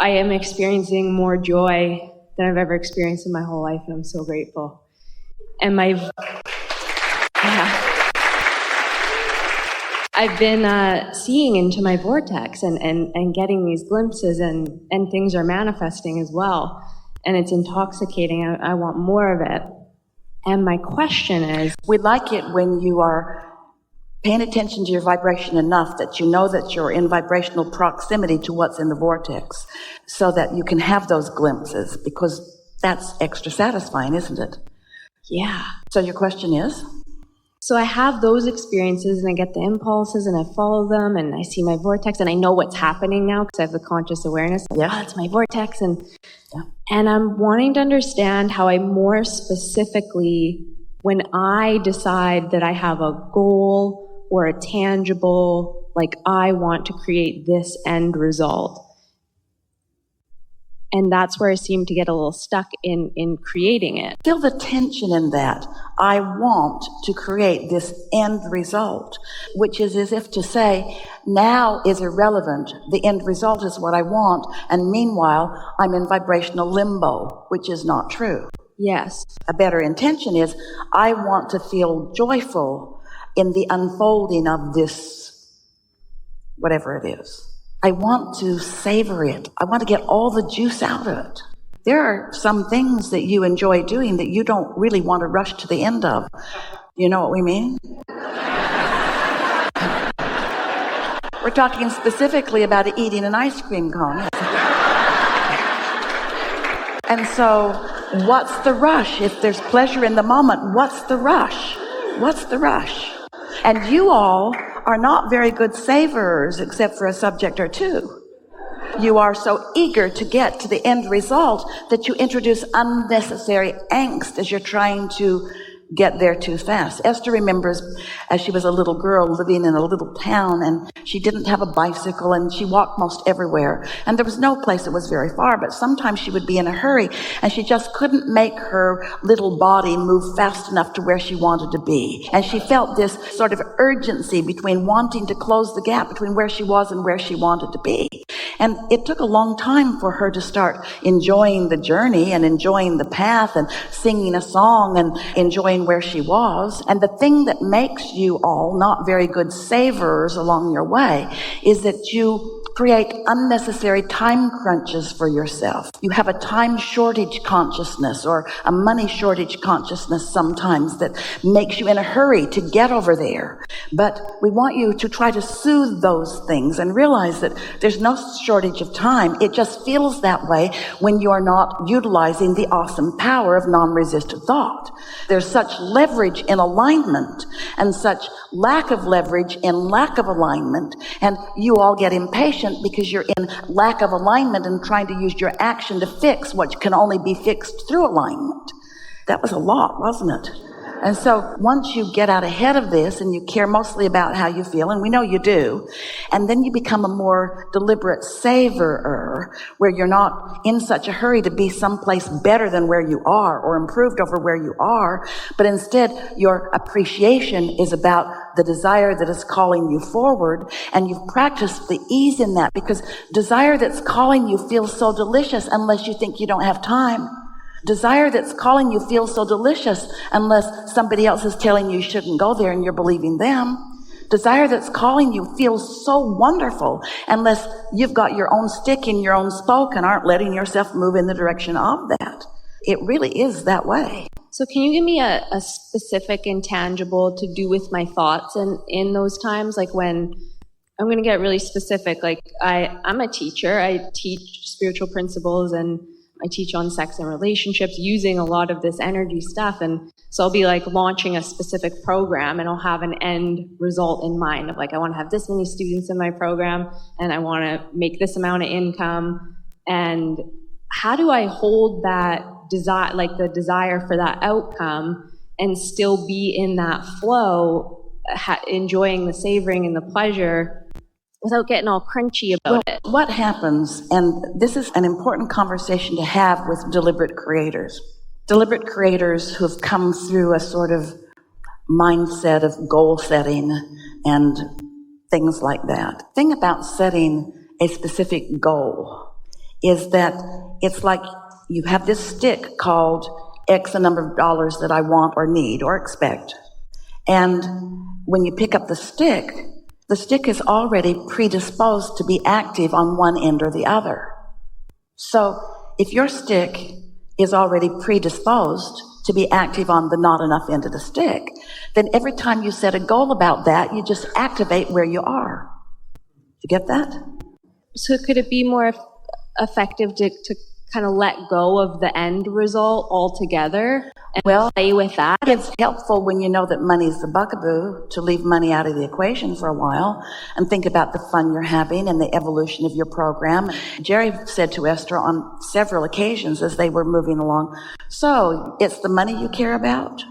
I am experiencing more joy than I've ever experienced in my whole life, and I'm so grateful. And I've been seeing into my vortex and getting these glimpses, and things are manifesting as well. And it's intoxicating. I want more of it. And my question is... We like it when you are paying attention to your vibration enough that you know that you're in vibrational proximity to what's in the vortex, so that you can have those glimpses, because that's extra satisfying, isn't it? Yeah. So your question is? So I have those experiences, and I get the impulses, and I follow them, and I see my vortex, and I know what's happening now because I have the conscious awareness. Like, Yeah. it's my vortex. And I'm wanting to understand how I more specifically, when I decide that I have a goal or a tangible, like I want to create this end result. And that's where I seem to get a little stuck in creating it. Feel the tension in that. I want to create this end result, which is as if to say, now is irrelevant. The end result is what I want. And meanwhile, I'm in vibrational limbo, which is not true. Yes. A better intention is, I want to feel joyful in the unfolding of this, whatever it is. I want to savor it. I want to get all the juice out of it. There are some things that you enjoy doing that you don't really want to rush to the end of. You know what we mean? We're talking specifically about eating an ice cream cone. And so, what's the rush? If there's pleasure in the moment, what's the rush? What's the rush? And you all are not very good savorers except for a subject or two. You are so eager to get to the end result that you introduce unnecessary angst as you're trying to get there too fast. Esther remembers as she was a little girl living in a little town, and she didn't have a bicycle, and she walked most everywhere, and there was no place that was very far, but sometimes she would be in a hurry and she just couldn't make her little body move fast enough to where she wanted to be. And she felt this sort of urgency between wanting to close the gap between where she was and where she wanted to be. And it took a long time for her to start enjoying the journey and enjoying the path and singing a song and enjoying where she was. And the thing that makes you all not very good savers along your way is that you create unnecessary time crunches for yourself. You have a time shortage consciousness or a money shortage consciousness sometimes that makes you in a hurry to get over there. But we want you to try to soothe those things and realize that there's no shortage of time. It just feels that way when you're not utilizing the awesome power of non-resistant thought. There's such leverage in alignment and such lack of leverage in lack of alignment, and you all get impatient because you're in lack of alignment and trying to use your action to fix what can only be fixed through alignment. That was a lot, wasn't it? And so once you get out ahead of this and you care mostly about how you feel, and we know you do, and then you become a more deliberate savorer, where you're not in such a hurry to be someplace better than where you are or improved over where you are, but instead your appreciation is about the desire that is calling you forward, and you've practiced the ease in that, because desire that's calling you feels so delicious unless you think you don't have time. Desire that's calling you feels so delicious unless somebody else is telling you shouldn't go there and you're believing them. Desire that's calling you feels so wonderful unless you've got your own stick in your own spoke and aren't letting yourself move in the direction of that. It really is that way. So can you give me a specific intangible to do with my thoughts in those times? Like when I'm going to get really specific, like I'm a teacher. I teach spiritual principles and I teach on sex and relationships using a lot of this energy stuff. And so I'll be like launching a specific program and I'll have an end result in mind of like, I want to have this many students in my program and I want to make this amount of income. And how do I hold that desire, like the desire for that outcome, and still be in that flow, enjoying the savoring and the pleasure without getting all crunchy about it? What happens, and this is an important conversation to have with deliberate creators who have come through a sort of mindset of goal setting and things like that. The thing about setting a specific goal is that it's like you have this stick called X a number of dollars that I want or need or expect. And when you pick up the stick is already predisposed to be active on one end or the other. So if your stick is already predisposed to be active on the not enough end of the stick, then every time you set a goal about that, you just activate where you are. You get that? So could it be more effective to kind of let go of the end result altogether and play with that? It's helpful when you know that money's the bugaboo to leave money out of the equation for a while and think about the fun you're having and the evolution of your program. Jerry said to Esther on several occasions as they were moving along, "So it's the money you care about?"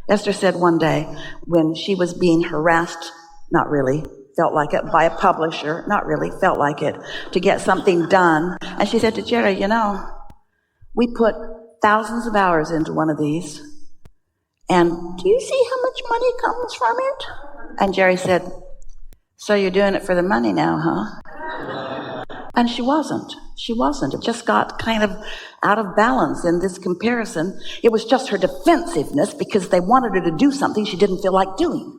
Esther said one day when she was being harassed, not really, felt like it, by a publisher, not really, felt like it, to get something done. And she said to Jerry, we put thousands of hours into one of these, and do you see how much money comes from it? And Jerry said, "So you're doing it for the money now, huh?" And she wasn't. It just got kind of out of balance in this comparison. It was just her defensiveness because they wanted her to do something she didn't feel like doing.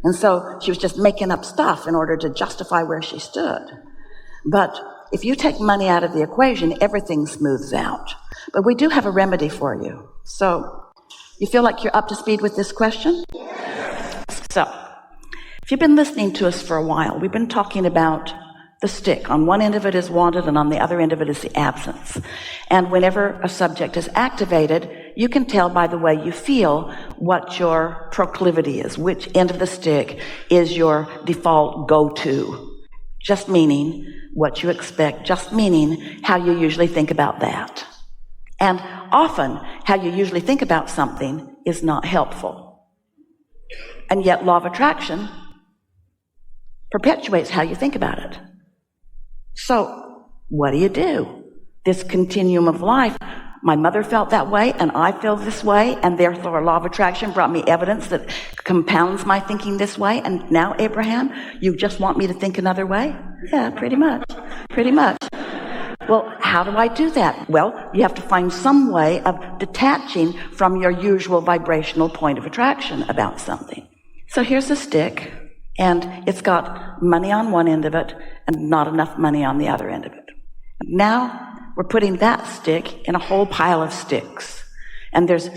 And so she was just making up stuff in order to justify where she stood. But if you take money out of the equation, everything smooths out. But we do have a remedy for you. So you feel like you're up to speed with this question? So if you've been listening to us for a while, we've been talking about the stick. On one end of it is wanted, and on the other end of it is the absence. And whenever a subject is activated, you can tell by the way you feel what your proclivity is, which end of the stick is your default go-to. Just meaning what you expect, just meaning how you usually think about that. And often, how you usually think about something is not helpful. And yet, law of attraction perpetuates how you think about it. So, what do? This continuum of life, my mother felt that way, and I feel this way, and therefore law of attraction brought me evidence that compounds my thinking this way, and now, Abraham, you just want me to think another way? Yeah, pretty much. Well, how do I do that? Well, you have to find some way of detaching from your usual vibrational point of attraction about something. So here's a stick, and it's got money on one end of it and not enough money on the other end of it. Now we're putting that stick in a whole pile of sticks. And there's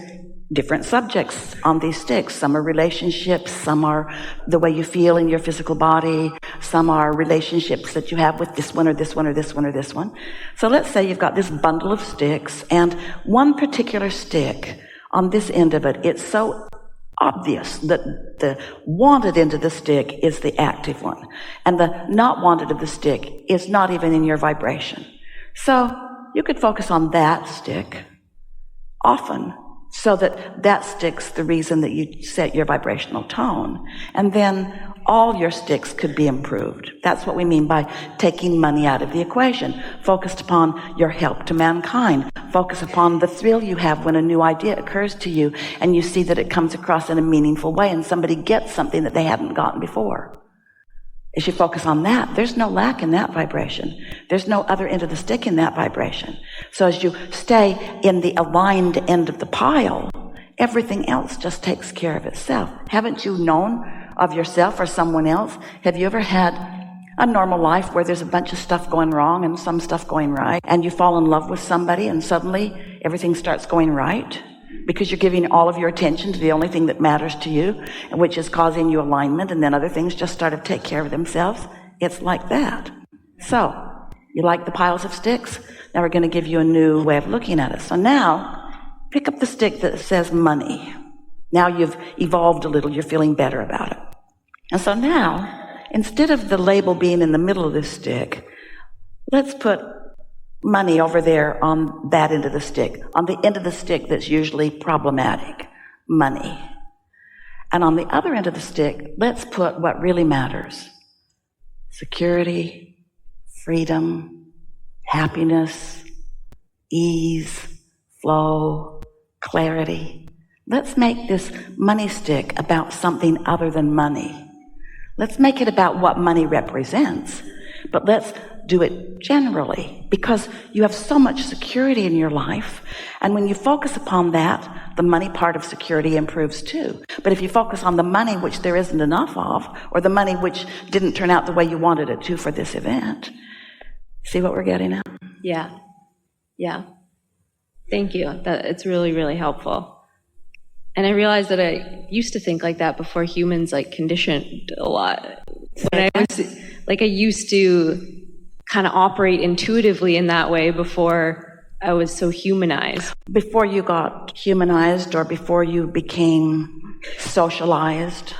different subjects on these sticks. Some are relationships, some are the way you feel in your physical body, some are relationships that you have with this one or this one or this one or this one. So let's say you've got this bundle of sticks, and one particular stick on this end of it, it's so obvious that the wanted end of the stick is the active one, and the not wanted of the stick is not even in your vibration. So you could focus on that stick often, so that stick's the reason that you set your vibrational tone, and then all your sticks could be improved. That's what we mean by taking money out of the equation. Focused upon your help to mankind. Focus upon the thrill you have when a new idea occurs to you and you see that it comes across in a meaningful way and somebody gets something that they hadn't gotten before. As you focus on that, there's no lack in that vibration. There's no other end of the stick in that vibration. So as you stay in the aligned end of the pile, everything else just takes care of itself. Haven't you known of yourself or someone else? Have you ever had a normal life where there's a bunch of stuff going wrong and some stuff going right, and you fall in love with somebody and suddenly everything starts going right? Because you're giving all of your attention to the only thing that matters to you, which is causing you alignment, and then other things just start to take care of themselves. It's like that. So, you like the piles of sticks? Now we're going to give you a new way of looking at it. So now, pick up the stick that says money. Now you've evolved a little, you're feeling better about it. And so now, instead of the label being in the middle of this stick, let's put money over there on that end of the stick, on the end of the stick that's usually problematic, money. And on the other end of the stick, let's put what really matters: security, freedom, happiness, ease, flow, clarity. Let's make this money stick about something other than money. Let's make it about what money represents. but let's do it generally, because you have so much security in your life. And when you focus upon that, the money part of security improves too. But if you focus on the money which there isn't enough of, or the money which didn't turn out the way you wanted it to for this event, see what we're getting at? Yeah. Thank you. It's really, really helpful. And I realized that I used to think like that before humans conditioned a lot. When I used to kind of operate intuitively in that way before I was so humanized. Before you got humanized, or before you became socialized,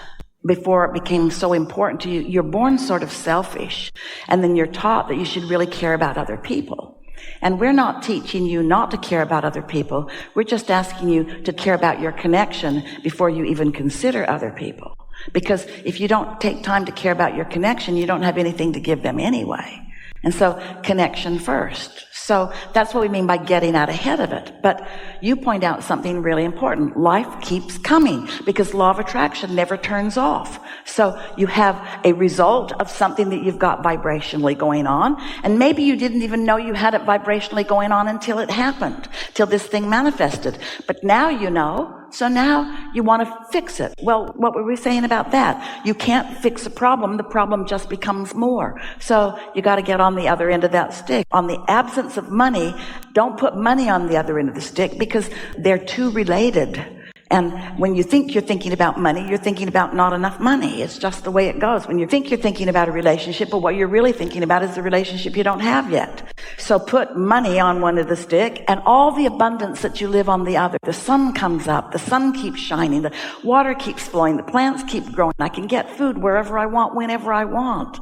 before it became so important to you, you're born sort of selfish, and then you're taught that you should really care about other people. And we're not teaching you not to care about other people. We're just asking you to care about your connection before you even consider other people. Because if you don't take time to care about your connection, you don't have anything to give them anyway. And so connection first. So that's what we mean by getting out ahead of it. But you point out something really important. Life keeps coming, because law of attraction never turns off. So you have a result of something that you've got vibrationally going on, and maybe you didn't even know you had it vibrationally going on until it happened, till this thing manifested. But now you know. So now you want to fix it. Well, what were we saying about that? You can't fix a problem. The problem just becomes more. So you got to get on the other end of that stick. On the absence of money, don't put money on the other end of the stick, because they're too related. And when you think you're thinking about money, you're thinking about not enough money. It's just the way it goes. When you think you're thinking about a relationship, but what you're really thinking about is the relationship you don't have yet. So put money on one of the stick, and all the abundance that you live on the other. The sun comes up, the sun keeps shining, the water keeps flowing, the plants keep growing. I can get food wherever I want, whenever I want.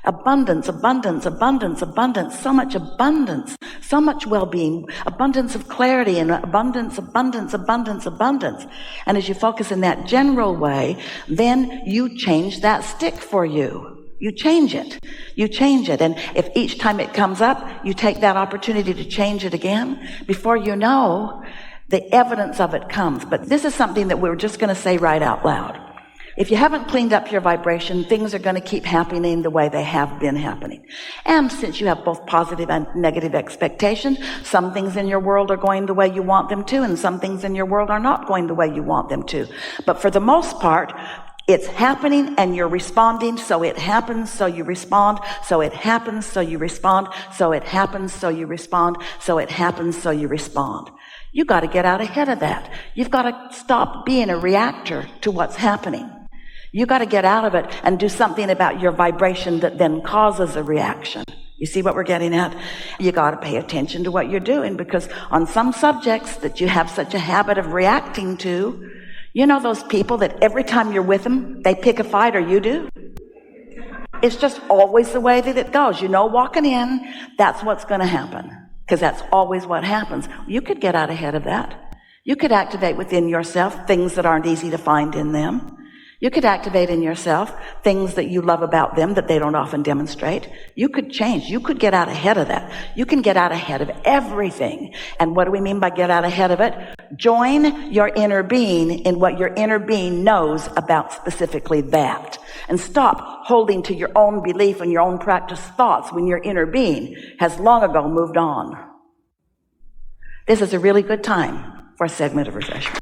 Abundance, abundance, abundance, abundance, so much abundance, so much well-being, abundance of clarity, and abundance, abundance, abundance, abundance. And as you focus in that general way, then you change that stick for you. You change it. You change it. And if each time it comes up, you take that opportunity to change it again, before you know, the evidence of it comes. But this is something that we're just going to say right out loud. If you haven't cleaned up your vibration, things are going to keep happening the way they have been happening. And since you have both positive and negative expectations, some things in your world are going the way you want them to, and some things in your world are not going the way you want them to. But for the most part, it's happening and you're responding, so it happens, so you respond, so it happens, so you respond, so it happens, so you respond, so it happens, so you respond. You've got to get out ahead of that. You've got to stop being a reactor to what's happening. You got to get out of it and do something about your vibration that then causes a reaction. You see what we're getting at? You got to pay attention to what you're doing, because on some subjects that you have such a habit of reacting to, you know those people that every time you're with them, they pick a fight, or you do? It's just always the way that it goes. You know, walking in, that's what's going to happen, because that's always what happens. You could get out ahead of that. You could activate within yourself things that aren't easy to find in them. You could activate in yourself things that you love about them that they don't often demonstrate. You could change. You could get out ahead of that. You can get out ahead of everything. And what do we mean by get out ahead of it? Join your inner being in what your inner being knows about specifically that. And stop holding to your own belief and your own practice thoughts when your inner being has long ago moved on. This is a really good time for a segment of refreshment.